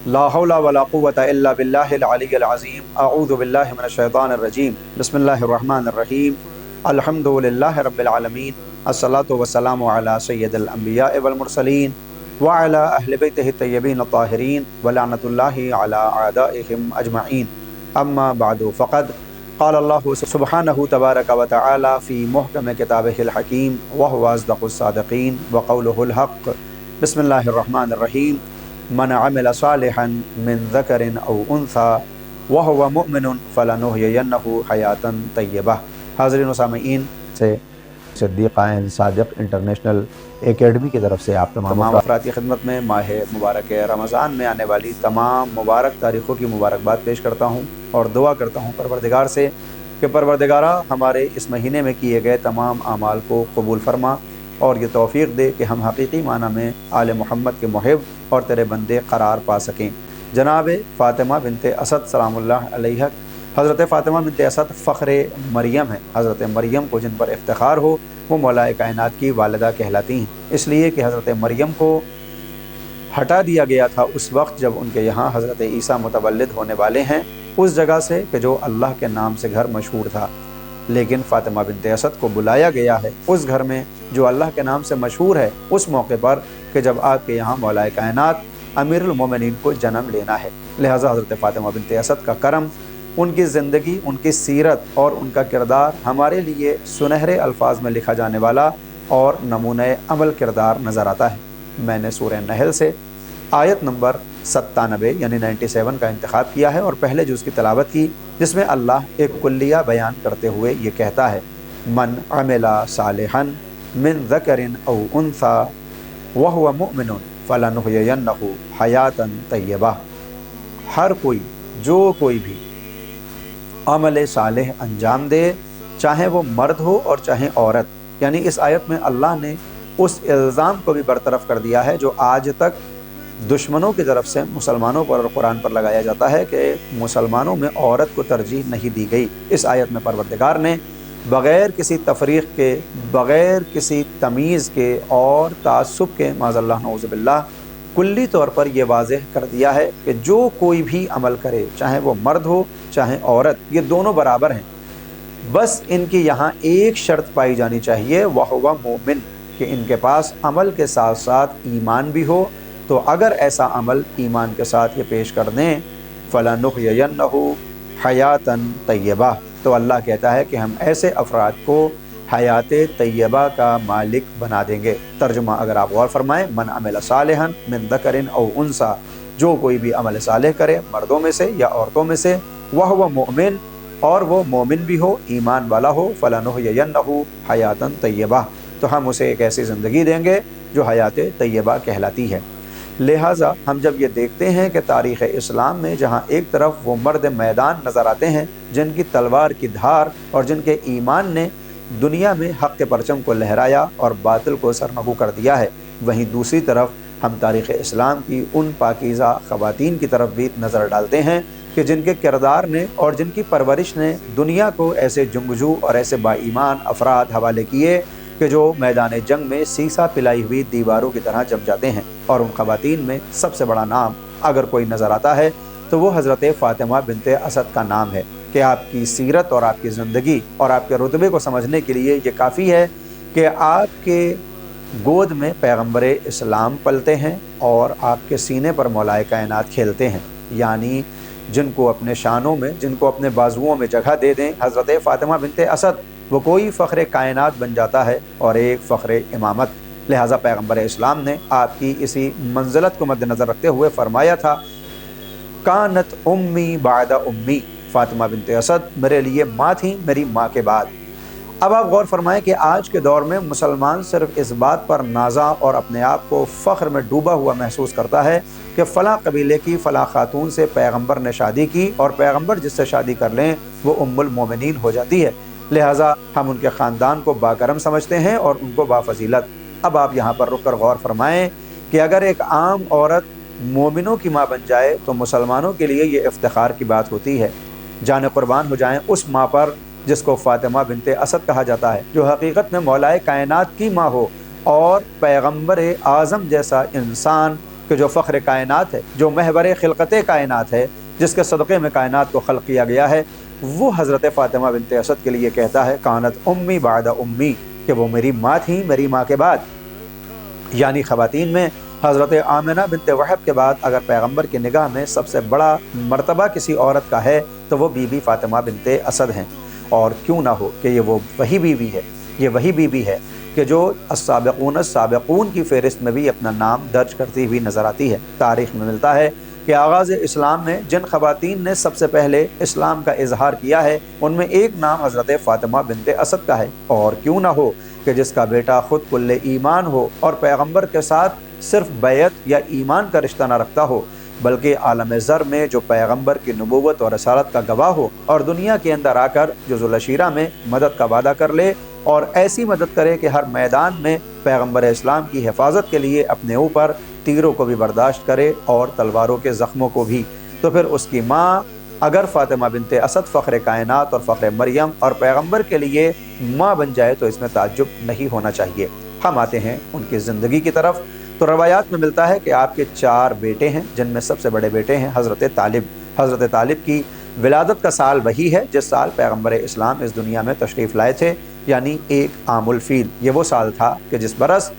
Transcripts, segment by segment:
لا حول ولا قوة الا باللہ العلی العظیم اعوذ باللہ من الشیطان الرجیم بسم اللہ الرحمن الرحیم الحمد للہ رب العالمین الصلاۃ والسلام علی سید الانبیاء والمرسلین وعلی اہل بیتہ الطیبین الطاہرین ولعنۃ اللہ علی اعدائہم اجمعین اما بعد فقد قال اللہ سبحانہ تبارک و تعالی فی محکم کتابہ الحکیم وہو اصدق الصادقین وقولہ الحق بسم اللہ الرحمن الرحیم من عمل صالحا من ذکر او انثى وهو مؤمن فلنحیینہ حیاتا طیبہ۔ حاضرین و سامعین سے صدیق عین صادق انٹرنیشنل اکیڈمی کی طرف سے آپ تمام افراد کی خدمت میں ماہ مبارک رمضان میں آنے والی تمام مبارک تاریخوں کی مبارکباد پیش کرتا ہوں اور دعا کرتا ہوں پروردگار سے کہ پروردگارہ ہمارے اس مہینے میں کیے گئے تمام اعمال کو قبول فرما اور یہ توفیق دے کہ ہم حقیقی معنی میں آل محمد کے محب اور تیرے بندے قرار پا سکیں۔ جناب فاطمہ بنت اسد سلام اللہ علیہ، حضرت فاطمہ بنت اسد فخر مریم ہیں۔ حضرت مریم کو جن پر افتخار ہو وہ مولا کائنات کی والدہ کہلاتی ہیں، اس لیے کہ حضرت مریم کو ہٹا دیا گیا تھا اس وقت جب ان کے یہاں حضرت عیسیٰ متولد ہونے والے ہیں، اس جگہ سے کہ جو اللہ کے نام سے گھر مشہور تھا، لیکن فاطمہ بنت اسد کو بلایا گیا ہے اس گھر میں جو اللہ کے نام سے مشہور ہے، اس موقع پر کہ جب آپ کے یہاں مولا کائنات امیر المومنین کو جنم لینا ہے۔ لہٰذا حضرت فاطمہ بنت اسد کا کرم، ان کی زندگی، ان کی سیرت اور ان کا کردار ہمارے لیے سنہرے الفاظ میں لکھا جانے والا اور نمونہ عمل کردار نظر آتا ہے۔ میں نے سورہ نحل سے آیت نمبر 97 یعنی 97 کا انتخاب کیا ہے اور پہلے جز کی تلاوت کی، جس میں اللہ ایک کلیہ بیان کرتے ہوئے یہ کہتا ہے: من عمل صالحا من ذکر او انثى وهو مؤمن فلنحیینہ حیاتا طیبہ۔ ہر کوئی، جو کوئی بھی عمل صالح انجام دے، چاہے وہ مرد ہو اور چاہے عورت، یعنی اس آیت میں اللہ نے اس الزام کو بھی برطرف کر دیا ہے جو آج تک دشمنوں کی طرف سے مسلمانوں پر اور قرآن پر لگایا جاتا ہے کہ مسلمانوں میں عورت کو ترجیح نہیں دی گئی۔ اس آیت میں پروردگار نے بغیر کسی تفریق کے، بغیر کسی تمیز کے اور تعصب کے، معاذ اللہ نعوذ باللہ، کلی طور پر یہ واضح کر دیا ہے کہ جو کوئی بھی عمل کرے، چاہے وہ مرد ہو چاہے عورت، یہ دونوں برابر ہیں۔ بس ان کی یہاں ایک شرط پائی جانی چاہیے، وَهُوَ مُؤْمِن، کہ ان کے پاس عمل کے ساتھ ساتھ ایمان بھی ہو۔ تو اگر ایسا عمل ایمان کے ساتھ یہ پیش کر دیں، فَلَنُحْيِيَنَّهُ حَيَاتًا طَيِّبَةً، تو اللہ کہتا ہے کہ ہم ایسے افراد کو حیات طیبہ کا مالک بنا دیں گے۔ ترجمہ اگر آپ غور فرمائیں: من عمل صالحا من ذکر او انثی، جو کوئی بھی عمل صالح کرے مردوں میں سے یا عورتوں میں سے، وہو مؤمن، اور وہ مومن بھی ہو، ایمان والا ہو، فَلَنُحْيِيَنَّهُ حَيَاتًا طَيِّبَةً، تو ہم اسے ایک ایسی زندگی دیں گے جو حیات طیبہ کہلاتی ہے۔ لہٰذا ہم جب یہ دیکھتے ہیں کہ تاریخ اسلام میں جہاں ایک طرف وہ مرد میدان نظر آتے ہیں جن کی تلوار کی دھار اور جن کے ایمان نے دنیا میں حق کے پرچم کو لہرایا اور باطل کو سرنگو کر دیا ہے، وہیں دوسری طرف ہم تاریخ اسلام کی ان پاکیزہ خواتین کی طرف بھی نظر ڈالتے ہیں کہ جن کے کردار نے اور جن کی پرورش نے دنیا کو ایسے جنگجو اور ایسے با ایمان افراد حوالے کیے کہ جو میدان جنگ میں سیسا پلائی ہوئی دیواروں کی طرح جم جاتے ہیں۔ اور ان خواتین میں سب سے بڑا نام اگر کوئی نظر آتا ہے تو وہ حضرت فاطمہ بنت اسد کا نام ہے، کہ آپ کی سیرت اور آپ کی زندگی اور آپ کے رتبے کو سمجھنے کے لیے یہ کافی ہے کہ آپ کے گود میں پیغمبر اسلام پلتے ہیں اور آپ کے سینے پر مولا کائنات کھیلتے ہیں، یعنی جن کو اپنے شانوں میں، جن کو اپنے بازوؤں میں جگہ دے دیں حضرت فاطمہ بنت اسد، وہ کوئی فخر کائنات بن جاتا ہے اور ایک فخر امامت۔ لہٰذا پیغمبر اسلام نے آپ کی اسی منزلت کو مد نظر رکھتے ہوئے فرمایا تھا: کانت امی بعد امی، فاطمہ بنت اسد میرے لیے ماں تھیں، میری ماں کے بعد۔ اب آپ غور فرمائیں کہ آج کے دور میں مسلمان صرف اس بات پر نازا اور اپنے آپ کو فخر میں ڈوبا ہوا محسوس کرتا ہے کہ فلاں قبیلے کی فلاں خاتون سے پیغمبر نے شادی کی اور پیغمبر جس سے شادی کر لیں وہ ام المومنین ہو جاتی ہے، لہٰذا ہم ان کے خاندان کو باکرم سمجھتے ہیں اور ان کو بافضیلت۔ اب آپ یہاں پر رک کر غور فرمائیں کہ اگر ایک عام عورت مومنوں کی ماں بن جائے تو مسلمانوں کے لیے یہ افتخار کی بات ہوتی ہے۔ جان قربان ہو جائیں اس ماں پر جس کو فاطمہ بنت اسد کہا جاتا ہے، جو حقیقت میں مولا کائنات کی ماں ہو اور پیغمبر اعظم جیسا انسان کہ جو فخر کائنات ہے، جو محور خلقت کائنات ہے، جس کے صدقے میں کائنات کو خلق کیا گیا ہے، وہ حضرت فاطمہ بنت اسد کے لیے کہتا ہے کانت امی بعد امی، کہ وہ میری ماں تھیں میری ماں کے بعد۔ یعنی خواتین میں حضرت آمنہ بنت وہب کے بعد اگر پیغمبر کی نگاہ میں سب سے بڑا مرتبہ کسی عورت کا ہے تو وہ بی بی فاطمہ بنت اسد ہیں۔ اور کیوں نہ ہو کہ یہ وہی بیوی ہے، یہ وہی بیوی ہے کہ جو السابقون السابقون کی فہرست میں بھی اپنا نام درج کرتی ہوئی نظر آتی ہے۔ تاریخ میں ملتا ہے کہ آغاز اسلام میں جن خواتین نے سب سے پہلے اسلام کا اظہار کیا ہے ان میں ایک نام حضرت فاطمہ بنت اسد کا ہے۔ اور کیوں نہ ہو کہ جس کا بیٹا خود کل ایمان ہو اور پیغمبر کے ساتھ صرف بیعت یا ایمان کا رشتہ نہ رکھتا ہو بلکہ عالم زر میں جو پیغمبر کی نبوت اور رسالت کا گواہ ہو، اور دنیا کے اندر آ کر جو ذوالعشیرہ میں مدد کا وعدہ کر لے اور ایسی مدد کرے کہ ہر میدان میں پیغمبر اسلام کی حفاظت کے لیے اپنے اوپر تیروں کو بھی برداشت کرے اور تلواروں کے زخموں کو بھی، تو پھر اس کی ماں اگر فاطمہ بنت اسد فخر کائنات اور فخر مریم اور پیغمبر کے لیے ماں بن جائے تو اس میں تعجب نہیں ہونا چاہیے۔ ہم آتے ہیں ان کی زندگی کی طرف۔ تو روایات میں ملتا ہے کہ آپ کے 4 بیٹے ہیں، جن میں سب سے بڑے بیٹے ہیں حضرت طالب۔ حضرت طالب کی ولادت کا سال وہی ہے جس سال پیغمبر اسلام اس دنیا میں تشریف لائے تھے، یعنی 1 عام الفیل۔ یہ وہ سال تھا کہ جس برس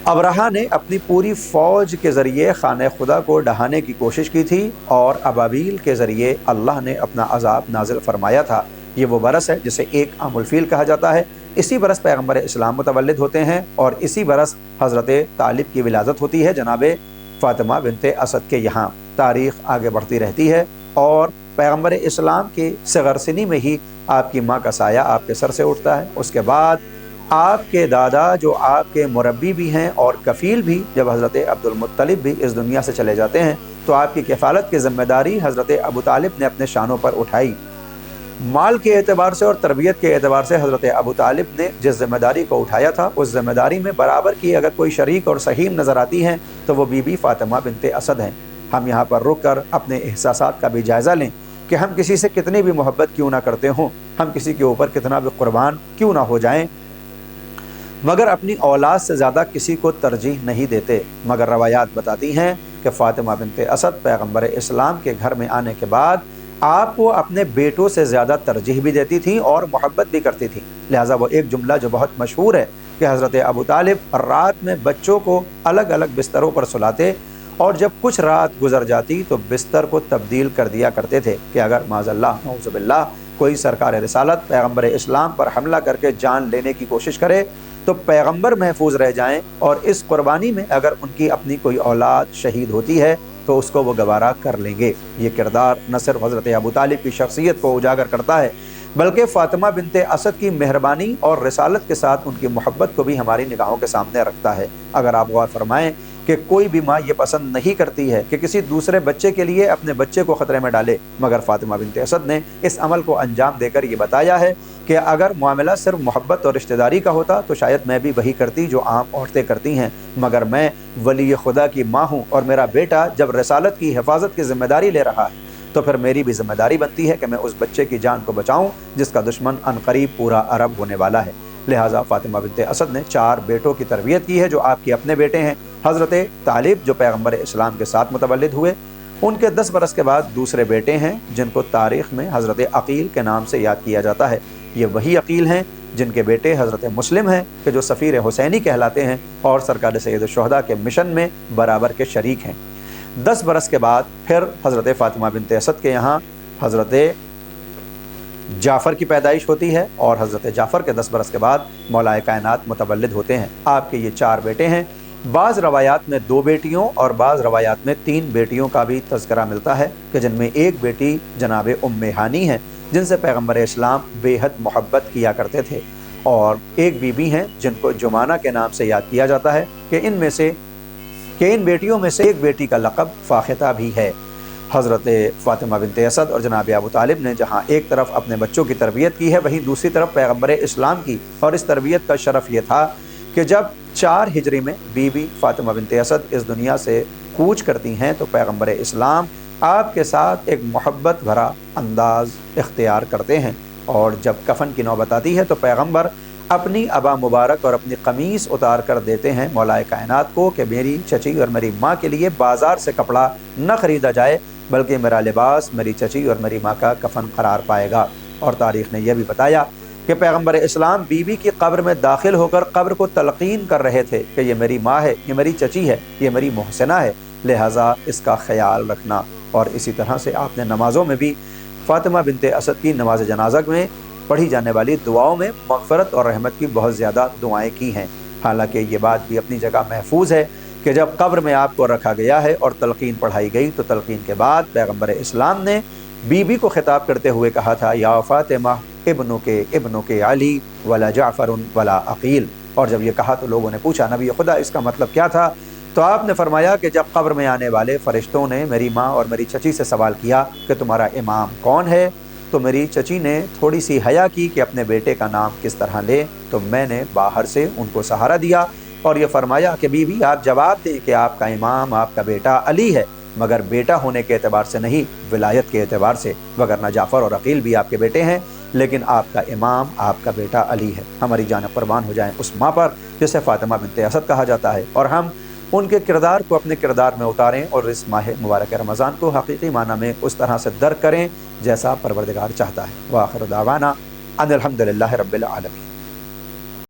ابرہہ نے اپنی پوری فوج کے ذریعے خانہ خدا کو ڈھانے کی کوشش کی تھی اور ابابیل کے ذریعے اللہ نے اپنا عذاب نازل فرمایا تھا۔ یہ وہ برس ہے جسے 1 عام الفیل کہا جاتا ہے۔ اسی برس پیغمبر اسلام متولد ہوتے ہیں اور اسی برس حضرت طالب کی ولادت ہوتی ہے جناب فاطمہ بنت اسد کے یہاں۔ تاریخ آگے بڑھتی رہتی ہے اور پیغمبر اسلام کے صغر سنی میں ہی آپ کی ماں کا سایہ آپ کے سر سے اٹھتا ہے۔ اس کے بعد آپ کے دادا جو آپ کے مربی بھی ہیں اور کفیل بھی، جب حضرت عبد المطلب بھی اس دنیا سے چلے جاتے ہیں تو آپ کی کفالت کی ذمہ داری حضرت ابو طالب نے اپنے شانوں پر اٹھائی۔ مال کے اعتبار سے اور تربیت کے اعتبار سے حضرت ابو طالب نے جس ذمہ داری کو اٹھایا تھا اس ذمہ داری میں برابر کی اگر کوئی شریک اور سہیم نظر آتی ہیں تو وہ بی بی فاطمہ بنت اسد ہیں۔ ہم یہاں پر رک کر اپنے احساسات کا بھی جائزہ لیں کہ ہم کسی سے کتنی بھی محبت کیوں نہ کرتے ہوں، ہم کسی کے اوپر کتنا بھی قربان کیوں نہ ہو جائیں، مگر اپنی اولاد سے زیادہ کسی کو ترجیح نہیں دیتے۔ مگر روایات بتاتی ہیں کہ فاطمہ بنت اسد پیغمبر اسلام کے گھر میں آنے کے بعد آپ کو اپنے بیٹوں سے زیادہ ترجیح بھی دیتی تھیں اور محبت بھی کرتی تھیں۔ لہٰذا وہ ایک جملہ جو بہت مشہور ہے کہ حضرت ابو طالب رات میں بچوں کو الگ الگ بستروں پر سلاتے اور جب کچھ رات گزر جاتی تو بستر کو تبدیل کر دیا کرتے تھے کہ اگر معاذ اللہ نعوذ باللہ کوئی سرکار رسالت پیغمبر اسلام پر حملہ کر کے جان لینے کی کوشش کرے تو پیغمبر محفوظ رہ جائیں، اور اس قربانی میں اگر ان کی اپنی کوئی اولاد شہید ہوتی ہے تو اس کو وہ گوارا کر لیں گے۔ یہ کردار نہ صرف حضرت ابو طالب کی شخصیت کو اجاگر کرتا ہے بلکہ فاطمہ بنت اسد کی مہربانی اور رسالت کے ساتھ ان کی محبت کو بھی ہماری نگاہوں کے سامنے رکھتا ہے۔ اگر آپ غور فرمائیں کہ کوئی بھی ماں یہ پسند نہیں کرتی ہے کہ کسی دوسرے بچے کے لیے اپنے بچے کو خطرے میں ڈالے، مگر فاطمہ بنت اسد نے اس عمل کو انجام دے کر یہ بتایا ہے کہ اگر معاملہ صرف محبت اور رشتہ داری کا ہوتا تو شاید میں بھی وہی کرتی جو عام عورتیں کرتی ہیں، مگر میں ولی خدا کی ماں ہوں اور میرا بیٹا جب رسالت کی حفاظت کی ذمہ داری لے رہا ہے تو پھر میری بھی ذمہ داری بنتی ہے کہ میں اس بچے کی جان کو بچاؤں جس کا دشمن عنقریب پورا عرب ہونے والا ہے۔ لہٰذا فاطمہ بنت اسد نے 4 بیٹوں کی تربیت کی ہے جو آپ کے اپنے بیٹے ہیں۔ حضرت طالب جو پیغمبر اسلام کے ساتھ متولد ہوئے، ان کے 10 برس کے بعد دوسرے بیٹے ہیں جن کو تاریخ میں حضرت عقیل کے نام سے یاد کیا جاتا ہے۔ یہ وہی عقیل ہیں جن کے بیٹے حضرت مسلم ہیں کہ جو سفیر حسینی کہلاتے ہیں اور سرکار سید الشہداء کے مشن میں برابر کے شریک ہیں۔ 10 برس کے بعد پھر حضرت فاطمہ بنت اسد کے یہاں حضرت جعفر کی پیدائش ہوتی ہے اور حضرت جعفر کے 10 برس کے بعد مولا کائنات متولد ہوتے ہیں۔ آپ کے یہ 4 بیٹے ہیں۔ بعض روایات میں 2 بیٹیوں اور بعض روایات میں 3 بیٹیوں کا بھی تذکرہ ملتا ہے کہ جن میں ایک بیٹی جناب ام ہانی ہیں جن سے پیغمبر اسلام بے حد محبت کیا کرتے تھے، اور ایک بیوی ہیں جن کو جمانہ کے نام سے یاد کیا جاتا ہے کہ ان بیٹیوں میں سے ایک بیٹی کا لقب فاختہ بھی ہے۔ حضرت فاطمہ بنت اسد اور جناب ابو طالب نے جہاں ایک طرف اپنے بچوں کی تربیت کی ہے وہیں دوسری طرف پیغمبر اسلام کی، اور اس تربیت کا شرف یہ تھا کہ جب 4 ہجری میں بی بی فاطمہ بنت اسد اس دنیا سے کوچ کرتی ہیں تو پیغمبر اسلام آپ کے ساتھ ایک محبت بھرا انداز اختیار کرتے ہیں، اور جب کفن کی نوبت آتی ہے تو پیغمبر اپنی ابا مبارک اور اپنی قمیص اتار کر دیتے ہیں مولائے کائنات کو کہ میری چچی اور میری ماں کے لیے بازار سے کپڑا نہ خریدا جائے، بلکہ میرا لباس میری چچی اور میری ماں کا کفن قرار پائے گا۔ اور تاریخ نے یہ بھی بتایا کہ پیغمبر اسلام بی بی کی قبر میں داخل ہو کر قبر کو تلقین کر رہے تھے کہ یہ میری ماں ہے، یہ میری چچی ہے، یہ میری محسنہ ہے، لہٰذا اس کا خیال رکھنا۔ اور اسی طرح سے آپ نے نمازوں میں بھی فاطمہ بنت اسد کی نماز جنازہ میں پڑھی جانے والی دعاؤں میں مغفرت اور رحمت کی بہت زیادہ دعائیں کی ہیں۔ حالانکہ یہ بات بھی اپنی جگہ محفوظ ہے کہ جب قبر میں آپ کو رکھا گیا ہے اور تلقین پڑھائی گئی تو تلقین کے بعد پیغمبر اسلام نے بی بی کو خطاب کرتے ہوئے کہا تھا، یا فاطمہ ابنو کے علی ولا جعفر ولا عقیل۔ اور جب یہ کہا تو لوگوں نے پوچھا، نبی خدا اس کا مطلب کیا تھا؟ تو آپ نے فرمایا کہ جب قبر میں آنے والے فرشتوں نے میری ماں اور میری چچی سے سوال کیا کہ تمہارا امام کون ہے، تو میری چچی نے تھوڑی سی حیا کی کہ اپنے بیٹے کا نام کس طرح لے، تو میں نے باہر سے ان کو سہارا دیا اور یہ فرمایا کہ بی بی آپ جواب دیں کہ آپ کا امام آپ کا بیٹا علی ہے، مگر بیٹا ہونے کے اعتبار سے نہیں، ولایت کے اعتبار سے، وگرنہ جعفر اور عقیل بھی آپ کے بیٹے ہیں، لیکن آپ کا امام آپ کا بیٹا علی ہے۔ ہماری جانیں قربان ہو جائیں اس ماں پر جسے فاطمہ بنت اسد کہا جاتا ہے، اور ہم ان کے کردار کو اپنے کردار میں اتاریں اور اس ماہ مبارک رمضان کو حقیقی معنی میں اس طرح سے درک کریں جیسا پروردگار چاہتا ہے۔ وآخر دعوانا ان الحمد للہ رب العالمین۔